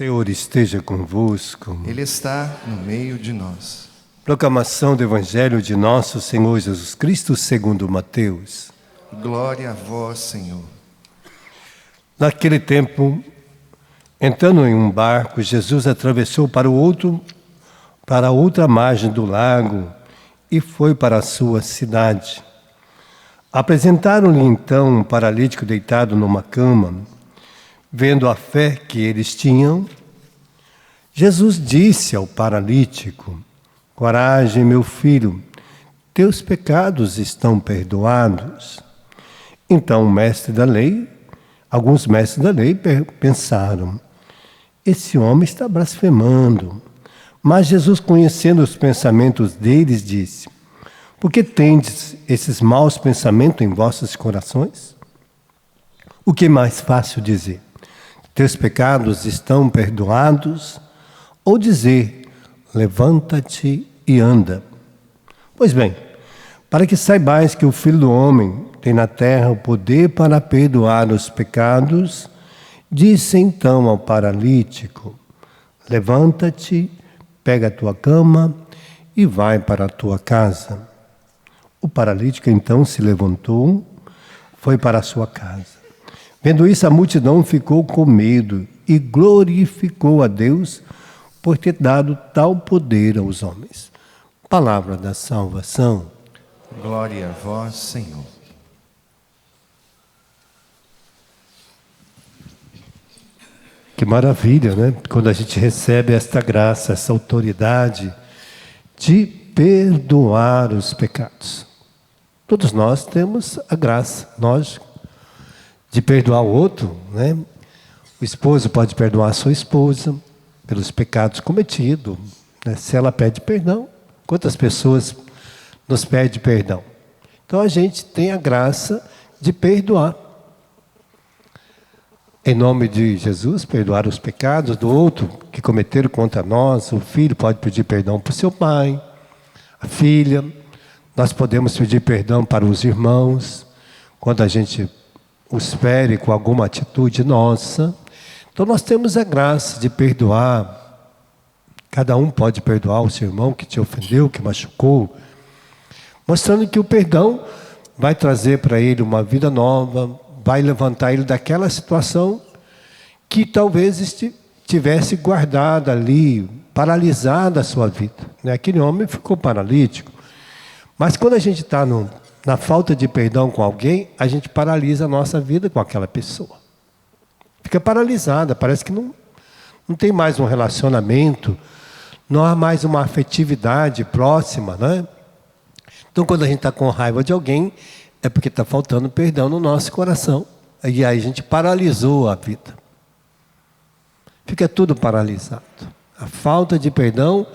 Senhor esteja convosco. Ele está no meio de nós. Proclamação do Evangelho de nosso Senhor Jesus Cristo segundo Mateus. Glória a vós, Senhor. Naquele tempo, entrando em um barco, Jesus atravessou para a outra margem do lago e foi para a sua cidade. Apresentaram-lhe então um paralítico deitado numa cama. Vendo a fé que eles tinham, Jesus disse ao paralítico: coragem, meu filho, teus pecados estão perdoados. Então alguns mestres da lei pensaram: esse homem está blasfemando. Mas Jesus, conhecendo os pensamentos deles, disse: por que tendes esses maus pensamentos em vossos corações? O que é mais fácil dizer? Teus pecados estão perdoados? Ou dizer, levanta-te e anda? Pois bem, para que saibais que o Filho do Homem tem na terra o poder para perdoar os pecados, disse então ao paralítico: levanta-te, pega a tua cama e vai para a tua casa. O paralítico então se levantou, foi para a sua casa. Vendo isso, a multidão ficou com medo e glorificou a Deus por ter dado tal poder aos homens. Palavra da salvação. Glória a vós, Senhor. Que maravilha, né? Quando a gente recebe esta graça, essa autoridade de perdoar os pecados. Todos nós temos a graça, lógico, de perdoar o outro, né? O esposo pode perdoar a sua esposa pelos pecados cometidos, né? Se ela pede perdão, quantas pessoas nos pedem perdão? Então a gente tem a graça de perdoar. Em nome de Jesus, perdoar os pecados do outro que cometeram contra nós. O filho pode pedir perdão para o seu pai, a filha. Nós podemos pedir perdão para os irmãos, quando a gente os fere com alguma atitude nossa. Então nós temos a graça de perdoar. Cada um pode perdoar o seu irmão que te ofendeu, que machucou, mostrando que o perdão vai trazer para ele uma vida nova, vai levantar ele daquela situação que talvez tivesse guardada ali, paralisada a sua vida. Aquele homem ficou paralítico. Mas quando a gente está na falta de perdão com alguém, a gente paralisa a nossa vida com aquela pessoa. Fica paralisada, parece que não tem mais um relacionamento, não há mais uma afetividade próxima, né? Então, quando a gente está com raiva de alguém, é porque está faltando perdão no nosso coração. E aí a gente paralisou a vida. Fica tudo paralisado. A falta de perdão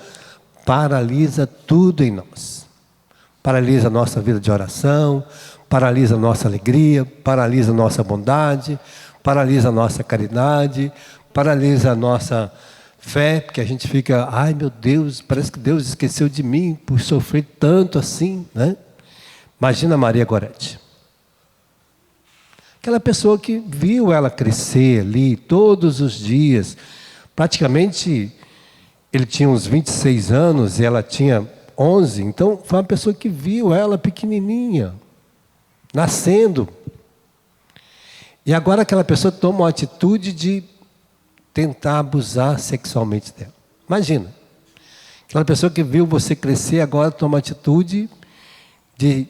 paralisa tudo em nós. Paralisa a nossa vida de oração, paralisa a nossa alegria, paralisa a nossa bondade, paralisa a nossa caridade, paralisa a nossa fé, porque a gente fica, ai meu Deus, parece que Deus esqueceu de mim por sofrer tanto assim, né? Imagina Maria Gorete. Aquela pessoa que viu ela crescer ali todos os dias, praticamente ele tinha uns 26 anos e ela tinha 11, então foi uma pessoa que viu ela pequenininha, nascendo. E agora aquela pessoa toma uma atitude de tentar abusar sexualmente dela. Imagina, aquela pessoa que viu você crescer agora toma atitude de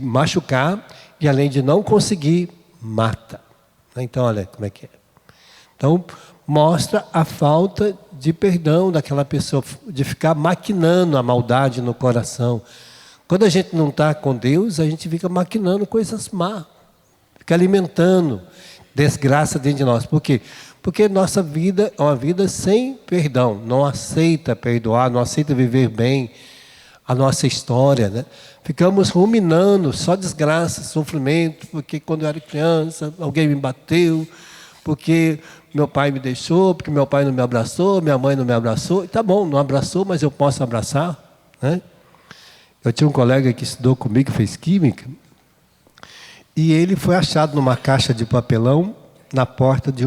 machucar e além de não conseguir, mata. Então olha como é que é. Então mostra a falta de perdão daquela pessoa, de ficar maquinando a maldade no coração. Quando a gente não está com Deus, a gente fica maquinando coisas más, fica alimentando desgraça dentro de nós. Por quê? Porque nossa vida é uma vida sem perdão, não aceita perdoar, não aceita viver bem a nossa história, né? Ficamos ruminando só desgraça, sofrimento, porque quando eu era criança alguém me bateu, porque meu pai me deixou, porque meu pai não me abraçou, minha mãe não me abraçou. E tá bom, não abraçou, mas eu posso abraçar, né? Eu tinha um colega que estudou comigo, que fez química, e ele foi achado numa caixa de papelão na porta de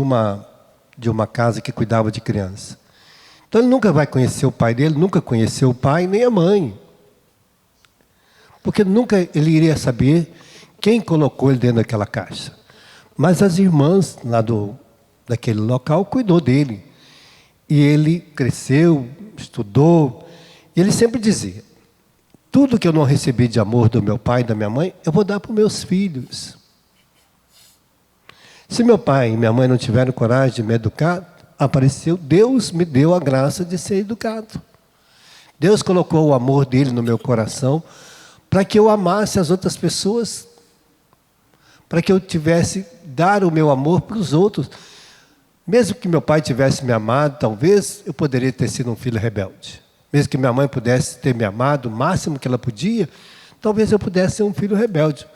de uma casa que cuidava de criança. Então ele nunca vai conhecer o pai dele, nunca conheceu o pai nem a mãe. Porque nunca ele iria saber quem colocou ele dentro daquela caixa. Mas as irmãs lá daquele local cuidou dele. E ele cresceu, estudou. E ele sempre dizia: tudo que eu não recebi de amor do meu pai e da minha mãe, eu vou dar para os meus filhos. Se meu pai e minha mãe não tiveram coragem de me educar, apareceu, Deus me deu a graça de ser educado. Deus colocou o amor dele no meu coração para que eu amasse as outras pessoas, para que eu tivesse dar o meu amor para os outros. Mesmo que meu pai tivesse me amado, talvez eu poderia ter sido um filho rebelde. Mesmo que minha mãe pudesse ter me amado o máximo que ela podia, talvez eu pudesse ser um filho rebelde.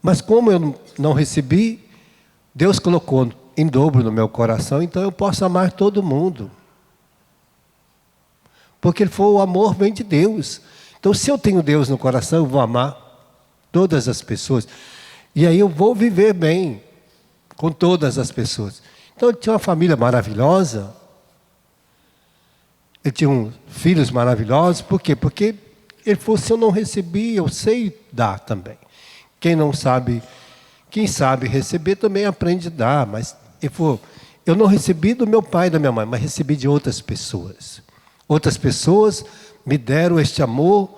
Mas como eu não recebi, Deus colocou em dobro no meu coração, então eu posso amar todo mundo. Porque o amor vem de Deus. Então, se eu tenho Deus no coração, eu vou amar todas as pessoas. E aí eu vou viver bem com todas as pessoas. Então, ele tinha uma família maravilhosa. Ele tinha filhos maravilhosos. Por quê? Porque ele falou: se eu não recebi, eu sei dar também. Quem sabe receber também aprende a dar. Mas ele falou: eu não recebi do meu pai e da minha mãe, mas recebi de outras pessoas. Outras pessoas me deram este amor,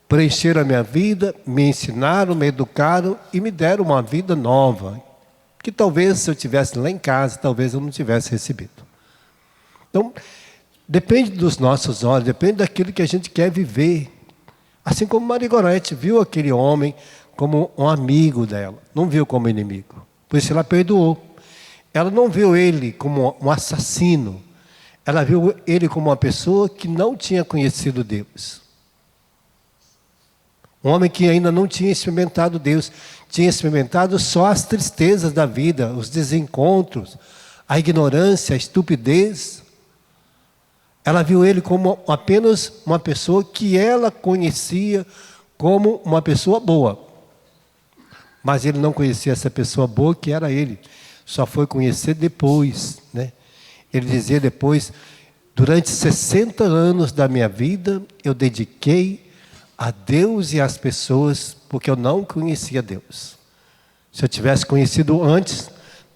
preencheram a minha vida, me ensinaram, me educaram e me deram uma vida nova. Que talvez se eu estivesse lá em casa, talvez eu não tivesse recebido. Então, depende dos nossos olhos, depende daquilo que a gente quer viver. Assim como Maria Gorete viu aquele homem como um amigo dela, não viu como inimigo. Por isso ela perdoou. Ela não viu ele como um assassino. Ela viu ele como uma pessoa que não tinha conhecido Deus. Um homem que ainda não tinha experimentado Deus. Tinha experimentado só as tristezas da vida, os desencontros, a ignorância, a estupidez. Ela viu ele como apenas uma pessoa que ela conhecia como uma pessoa boa. Mas ele não conhecia essa pessoa boa que era ele. Só foi conhecer depois, né? Ele dizia depois: durante 60 anos da minha vida, eu dediquei a Deus e às pessoas, porque eu não conhecia Deus. Se eu tivesse conhecido antes,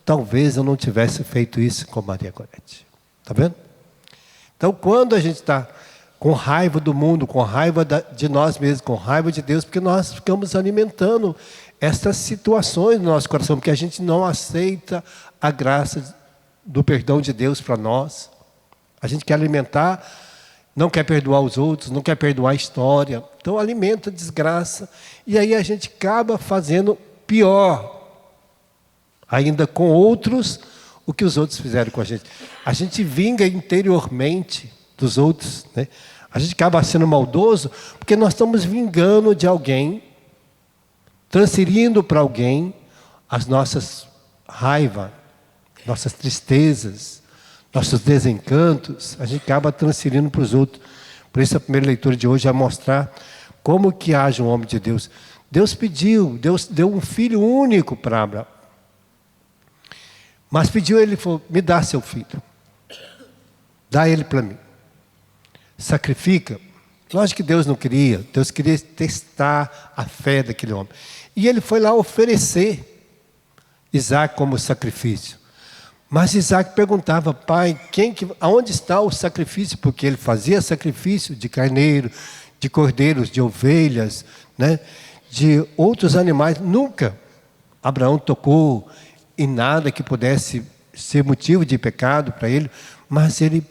talvez eu não tivesse feito isso com Maria Gorete. Está vendo? Então, quando a gente está com raiva do mundo, com raiva de nós mesmos, com raiva de Deus, porque nós ficamos alimentando essas situações no nosso coração, porque a gente não aceita a graça do perdão de Deus para nós. A gente quer alimentar, não quer perdoar os outros, não quer perdoar a história. Então alimenta a desgraça. E aí a gente acaba fazendo pior ainda com outros o que os outros fizeram com a gente. A gente vinga interiormente dos outros, né? A gente acaba sendo maldoso porque nós estamos vingando de alguém, transferindo para alguém as nossas raivas, nossas tristezas, nossos desencantos, a gente acaba transferindo para os outros. Por isso a primeira leitura de hoje vai mostrar como que age um homem de Deus. Deus pediu, Deus deu um filho único para Abraão. Mas pediu, ele falou: me dá seu filho. Dá ele para mim. Sacrifica. Lógico que Deus não queria. Deus queria testar a fé daquele homem. E ele foi lá oferecer Isaac como sacrifício. Mas Isaac perguntava: pai, aonde está o sacrifício? Porque ele fazia sacrifício de carneiro, de cordeiros, de ovelhas, né? De outros animais. Nunca Abraão tocou em nada que pudesse ser motivo de pecado para ele, mas ele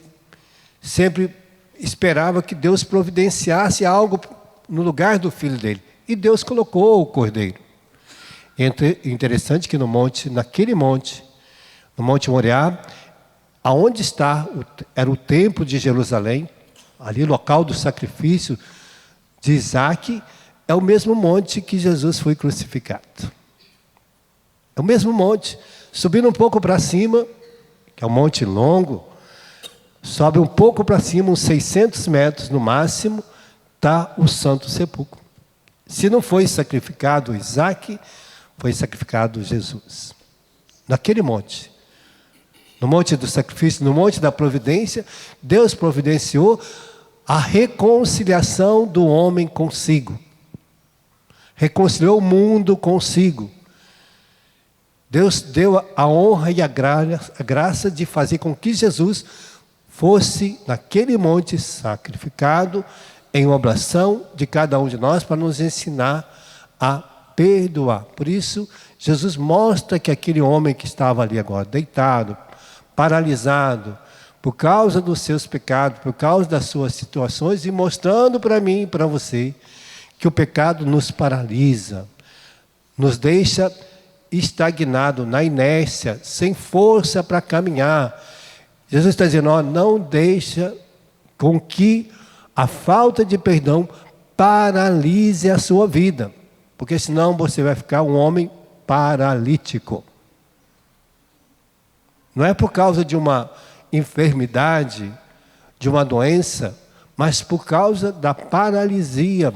sempre esperava que Deus providenciasse algo no lugar do filho dele. E Deus colocou o cordeiro. Interessante que naquele monte, no Monte Moriá, aonde era o templo de Jerusalém, ali local do sacrifício de Isaac, é o mesmo monte que Jesus foi crucificado. É o mesmo monte. Subindo um pouco para cima, que é um monte longo, sobe um pouco para cima, uns 600 metros no máximo, está o Santo Sepulcro. Se não foi sacrificado Isaac, foi sacrificado Jesus. Naquele monte. no monte do sacrifício, no monte da providência, Deus providenciou a reconciliação do homem consigo. Reconciliou o mundo consigo. Deus deu a honra e a graça de fazer com que Jesus fosse naquele monte sacrificado em oblação de cada um de nós para nos ensinar a perdoar. Por isso, Jesus mostra que aquele homem que estava ali agora, deitado, paralisado, por causa dos seus pecados, por causa das suas situações, e mostrando para mim e para você que o pecado nos paralisa, nos deixa estagnado na inércia, sem força para caminhar. Jesus está dizendo, ó, não deixa com que a falta de perdão paralise a sua vida, porque senão você vai ficar um homem paralítico. Não é por causa de uma enfermidade, de uma doença, mas por causa da paralisia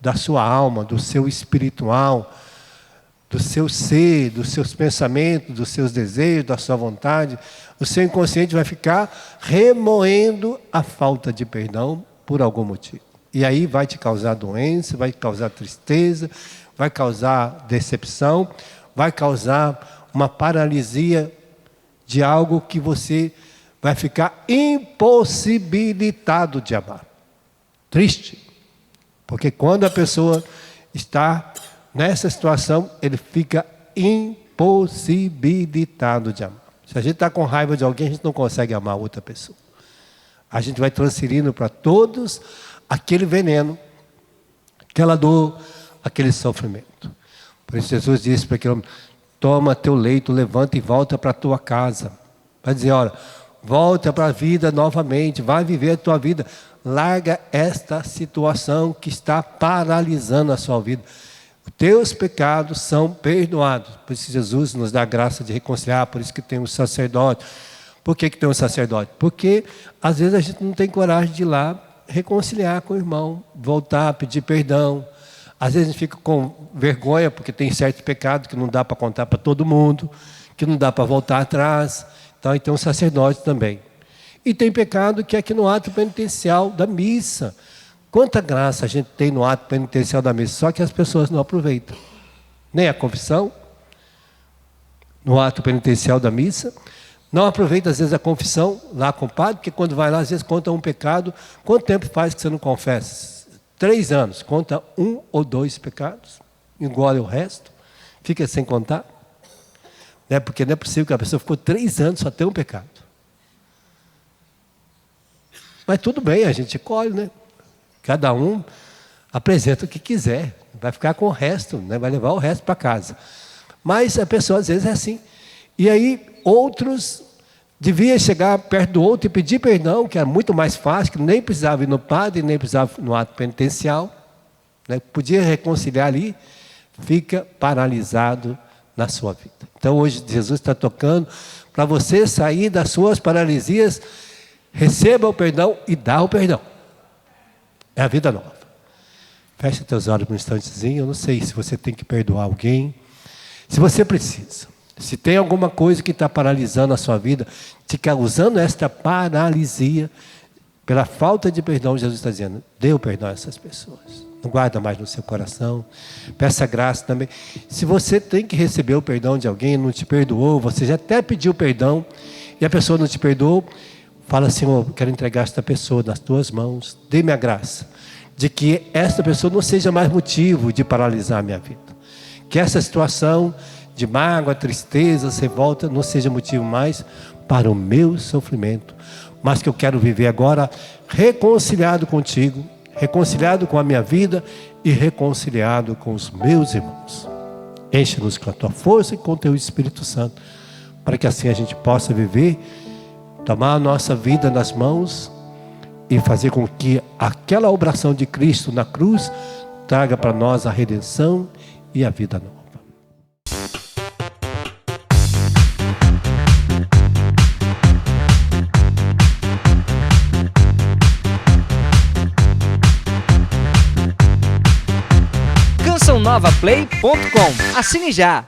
da sua alma, do seu espiritual, do seu ser, dos seus pensamentos, dos seus desejos, da sua vontade. O seu inconsciente vai ficar remoendo a falta de perdão por algum motivo. E aí vai te causar doença, vai causar tristeza, vai causar decepção, vai causar uma paralisia de algo que você vai ficar impossibilitado de amar. Triste. Porque quando a pessoa está nessa situação, ele fica impossibilitado de amar. Se a gente está com raiva de alguém, a gente não consegue amar outra pessoa. A gente vai transferindo para todos aquele veneno, aquela dor, aquele sofrimento. Por isso Jesus disse para aquele homem, toma teu leito, levanta e volta para a tua casa. Vai dizer, olha, volta para a vida novamente, vai viver a tua vida. Larga esta situação que está paralisando a sua vida. Os teus pecados são perdoados. Por isso Jesus nos dá a graça de reconciliar, por isso que tem um sacerdote. Por que tem um sacerdote? Porque às vezes a gente não tem coragem de ir lá reconciliar com o irmão, voltar, pedir perdão. Às vezes a gente fica com vergonha, porque tem certos pecados que não dá para contar para todo mundo, que não dá para voltar atrás. Então aí tem um sacerdote também. E tem pecado que é aqui no ato penitencial da missa. Quanta graça a gente tem no ato penitencial da missa, só que as pessoas não aproveitam. Nem a confissão, no ato penitencial da missa, não aproveita às vezes a confissão lá com o padre, porque quando vai lá às vezes conta um pecado. Quanto tempo faz que você não confessa? 3 anos, conta 1 ou 2 pecados, engole o resto, fica sem contar. Porque não é possível que a pessoa ficou 3 anos só tem um pecado. Mas tudo bem, a gente colhe, né? Cada um apresenta o que quiser, vai ficar com o resto, né? Vai levar o resto para casa. Mas a pessoa às vezes é assim. E aí outros deviam chegar perto do outro e pedir perdão, que era muito mais fácil, que nem precisava ir no padre, nem precisava ir no ato penitencial, né? Podia reconciliar ali, fica paralisado na sua vida. Então hoje Jesus está tocando para você sair das suas paralisias. Receba o perdão e dá o perdão. É a vida nova. Feche teus olhos por um instantezinho. Eu não sei se você tem que perdoar alguém. Se você precisa. Se tem alguma coisa que está paralisando a sua vida, te causando esta paralisia, pela falta de perdão, Jesus está dizendo, dê o perdão a essas pessoas. Não guarda mais no seu coração. Peça graça também. Se você tem que receber o perdão de alguém, não te perdoou, você já até pediu perdão, e a pessoa não te perdoou, fala, Senhor, quero entregar esta pessoa nas tuas mãos. Dê-me a graça de que esta pessoa não seja mais motivo de paralisar a minha vida. Que essa situação de mágoa, tristeza, revolta, não seja motivo mais para o meu sofrimento. Mas que eu quero viver agora reconciliado contigo, reconciliado com a minha vida e reconciliado com os meus irmãos. Enche-nos com a tua força e com o teu Espírito Santo, para que assim a gente possa viver, tomar a nossa vida nas mãos e fazer com que aquela obração de Cristo na cruz traga para nós a redenção e a vida nova. CançãoNovaPlay.com. Assine já!